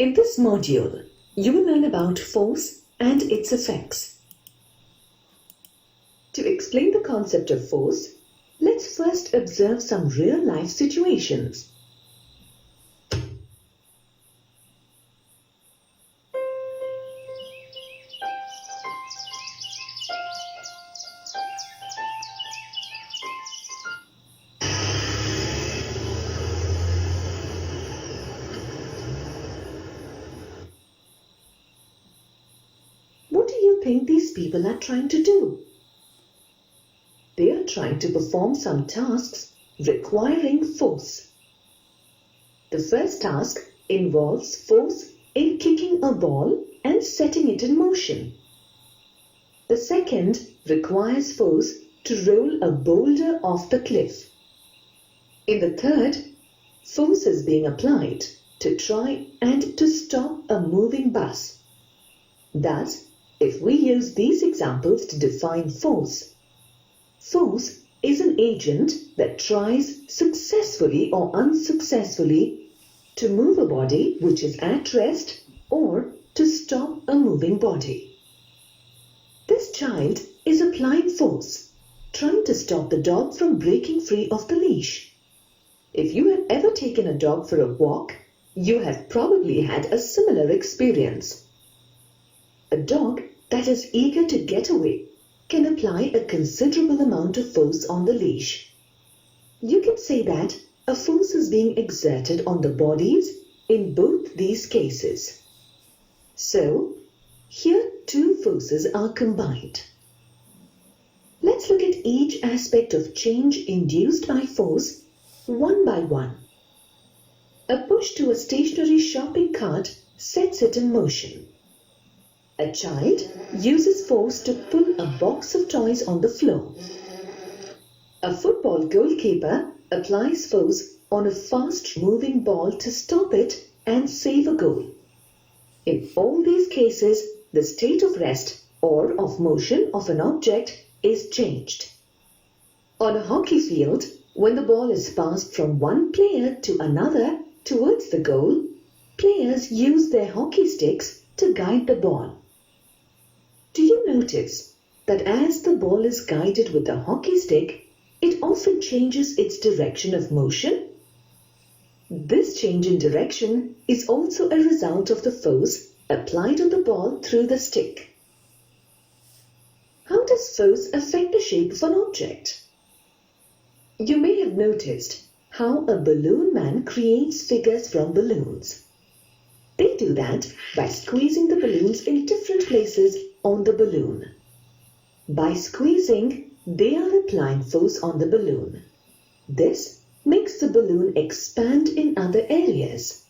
In this module, you will learn about force and its effects. To explain the concept of force, let's first observe some real-life situations. What do you think these people are trying to do? They are trying to perform some tasks requiring force. The first task involves force in kicking a ball and setting it in motion. The second requires force to roll a boulder off the cliff. In the third, force is being applied to try and to stop a moving bus. Thus, if we use these examples to define force, force is an agent that tries successfully or unsuccessfully to move a body which is at rest or to stop a moving body. This child is applying force, trying to stop the dog from breaking free of the leash. If you have ever taken a dog for a walk, you have probably had a similar experience. A dog that is eager to get away can apply a considerable amount of force on the leash. You can say that a force is being exerted on the bodies in both these cases. So, here two forces are combined. Let's look at each aspect of change induced by force one by one. A push to a stationary shopping cart sets it in motion. A child uses force to pull a box of toys on the floor. A football goalkeeper applies force on a fast-moving ball to stop it and save a goal. In all these cases, the state of rest or of motion of an object is changed. On a hockey field, when the ball is passed from one player to another towards the goal, players use their hockey sticks to guide the ball. Do you notice that as the ball is guided with the hockey stick, it often changes its direction of motion? This change in direction is also a result of the force applied on the ball through the stick. How does force affect the shape of an object? You may have noticed how a balloon man creates figures from balloons. They do that by squeezing the balloons in different places on the balloon. By squeezing, they are applying force on the balloon. This makes the balloon expand in other areas.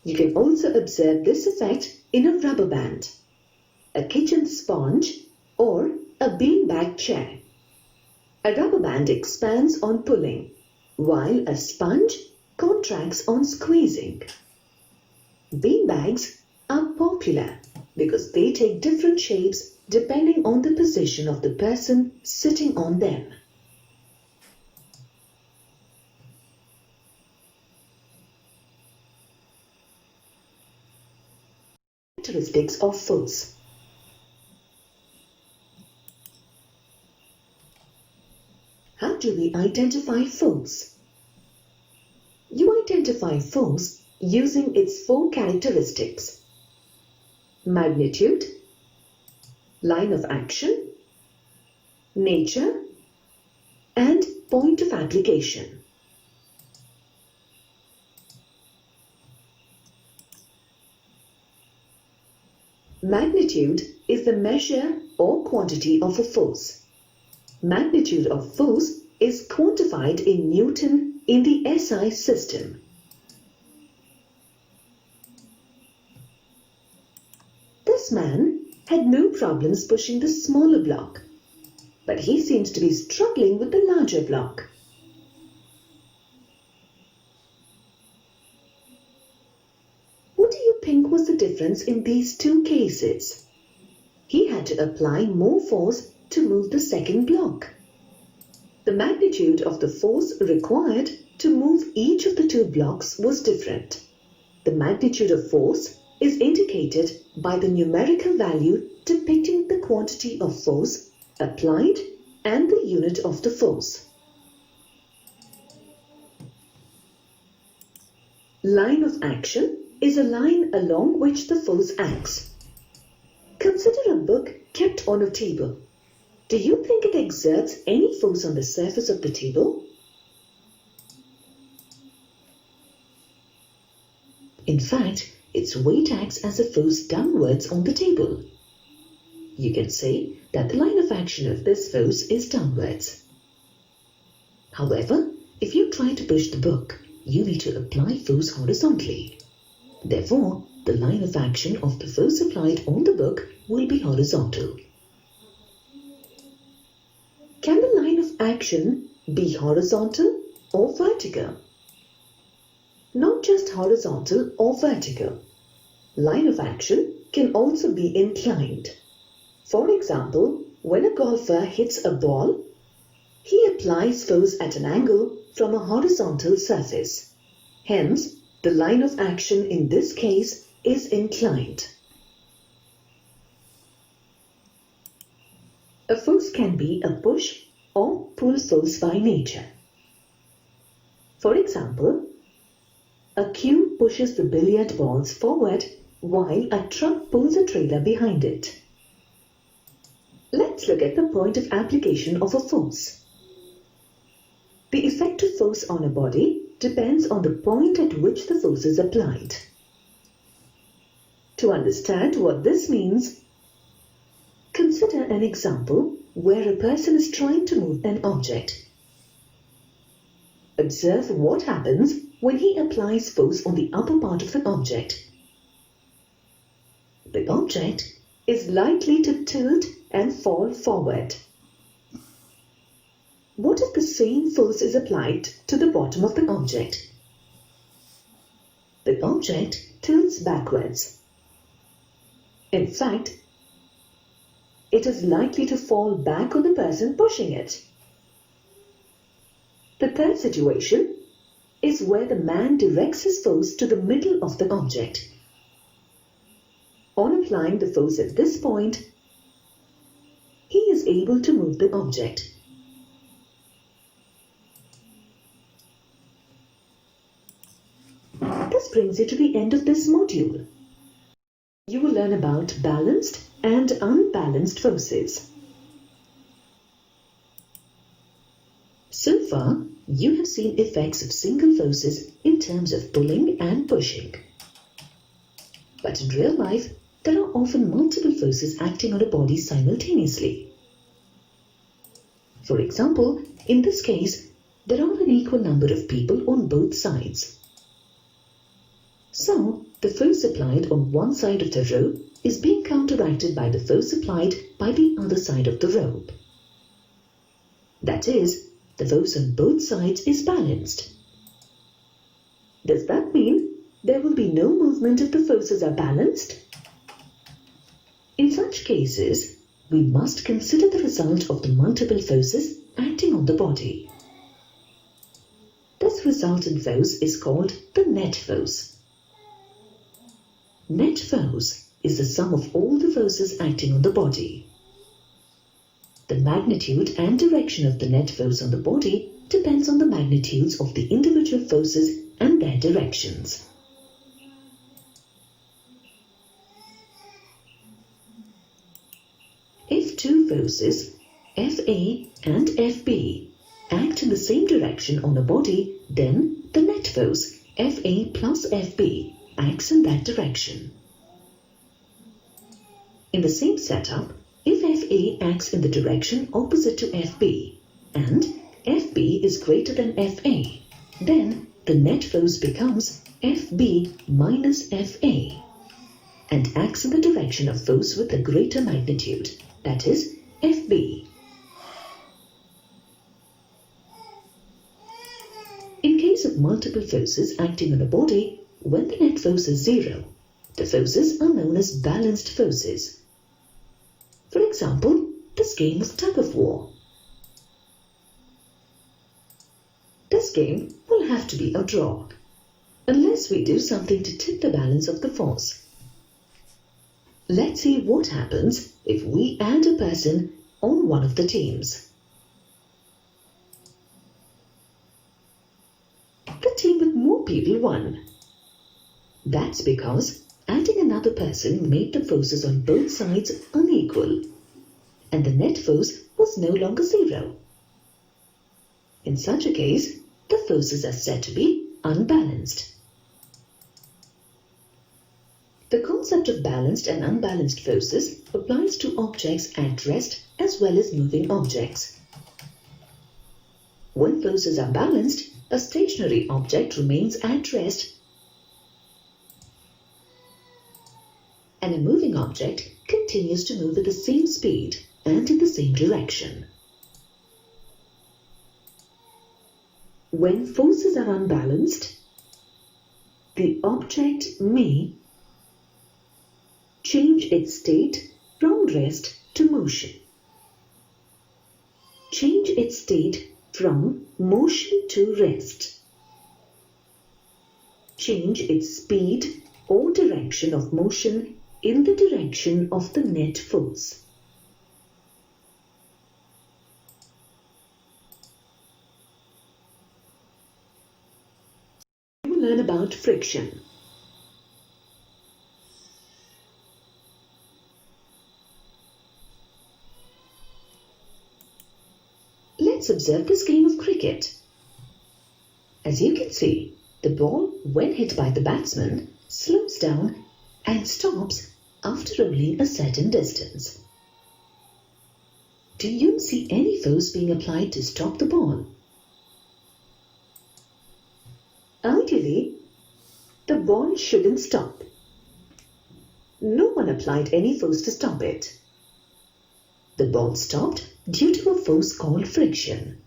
You can also observe this effect in a rubber band, a kitchen sponge, or a beanbag chair. A rubber band expands on pulling, while a sponge contracts on squeezing. Beanbags are popular because they take different shapes depending on the position of the person sitting on them. Characteristics of force. How do we identify force? You identify force using its four characteristics: magnitude, line of action, nature, and point of application. Magnitude is the measure or quantity of a force. Magnitude of force is quantified in Newton in the SI system. This man had no problems pushing the smaller block, but he seems to be struggling with the larger block. What do you think was the difference in these two cases? He had to apply more force to move the second block. The magnitude of the force required to move each of the two blocks was different. The magnitude of force is indicated by the numerical value depicting the quantity of force applied and the unit of the force. Line of action is a line along which the force acts. Consider a book kept on a table. Do you think it exerts any force on the surface of the table? In fact, its weight acts as a force downwards on the table. You can say that the line of action of this force is downwards. However, if you try to push the book, you need to apply force horizontally. Therefore, the line of action of the force applied on the book will be horizontal. Can the line of action be horizontal or vertical? Not just horizontal or vertical. Line of action can also be inclined. For example, when a golfer hits a ball, he applies force at an angle from a horizontal surface. Hence, the line of action in this case is inclined. A force can be a push or pull force by nature. For example, a cue pushes the billiard balls forward while a truck pulls a trailer behind it. Let's look at the point of application of a force. The effective force on a body depends on the point at which the force is applied. To understand what this means, consider an example where a person is trying to move an object. Observe what happens when he applies force on the upper part of the object. The object is likely to tilt and fall forward. What if the same force is applied to the bottom of the object? The object tilts backwards. In fact, it is likely to fall back on the person pushing it. The third situation is where the man directs his force to the middle of the object. On applying the force at this point, he is able to move the object. This brings you to the end of this module. You will learn about balanced and unbalanced forces. So far, you have seen effects of single forces in terms of pulling and pushing. But in real life, there are often multiple forces acting on a body simultaneously. For example, in this case, there are an equal number of people on both sides. So, the force applied on one side of the rope is being counteracted by the force applied by the other side of the rope. That is, the force on both sides is balanced. Does that mean there will be no movement if the forces are balanced? In such cases, we must consider the result of the multiple forces acting on the body. This resultant force is called the net force. Net force is the sum of all the forces acting on the body. The magnitude and direction of the net force on the body depends on the magnitudes of the individual forces and their directions. If two forces, Fa and Fb, act in the same direction on a body, then the net force, Fa plus Fb, acts in that direction. In the same setup, if Fa acts in the direction opposite to Fb and Fb is greater than Fa, then the net force becomes Fb minus Fa and acts in the direction of force with a greater magnitude, that is, Fb. In case of multiple forces acting on a body, when the net force is zero, the forces are known as balanced forces. For example, this game is tug of war. This game will have to be a draw. unless we do something to tip the balance of the force. Let's see what happens if we add a person on one of the teams. The team with more people won. That's because adding another person made the forces on both sides unequal, and the net force was no longer zero. In such a case, the forces are said to be unbalanced. The concept of balanced and unbalanced forces applies to objects at rest as well as moving objects. When forces are balanced, a stationary object remains at rest and a moving object continues to move at the same speed and in the same direction. When forces are unbalanced, the object may change its state from rest to motion. Change its state from motion to rest. Change its speed or direction of motion in the direction of the net force. We will learn about friction. Let's observe this game of cricket. As you can see, the ball, when hit by the batsman, slows down and stops after only a certain distance. Do you see any force being applied to stop the ball? Ideally, the ball shouldn't stop. No one applied any force to stop it. The ball stopped due to a force called friction.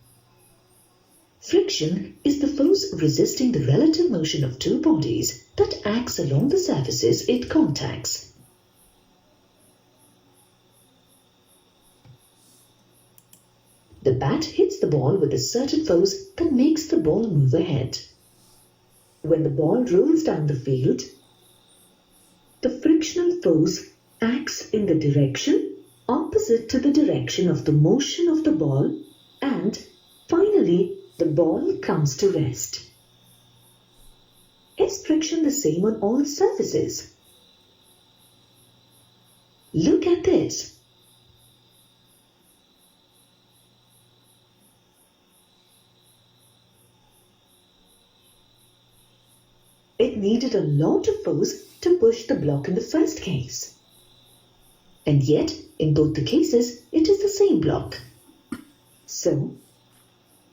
Friction is the force resisting the relative motion of two bodies that acts along the surfaces it contacts. The bat hits the ball with a certain force that makes the ball move ahead. When the ball rolls down the field, the frictional force acts in the direction opposite to the direction of the motion of the ball, and finally the ball comes to rest. Is friction the same on all surfaces? Look at this. It needed a lot of force to push the block in the first case. And yet, in both the cases, it is the same block. So,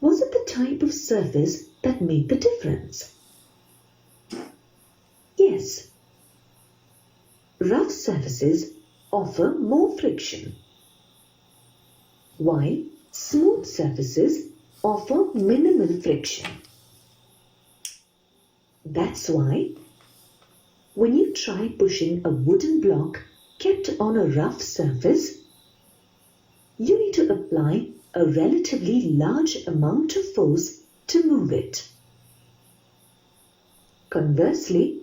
was it the type of surface that made the difference? Yes. Rough surfaces offer more friction, while smooth surfaces offer minimal friction. That's why, when you try pushing a wooden block kept on a rough surface, you need to apply a relatively large amount of force to move it. Conversely,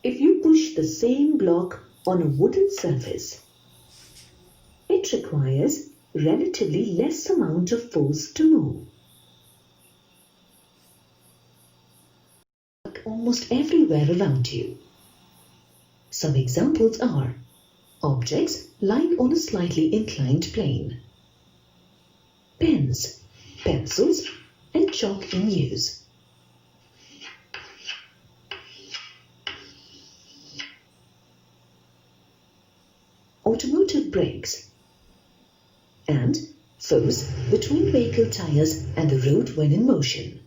if you push the same block on a wooden surface, it requires relatively less amount of force to move. Almost everywhere around you. Some examples are objects lying on a slightly inclined plane, pens, pencils, and chalk in use. Automotive brakes and force between vehicle tires and the road when in motion.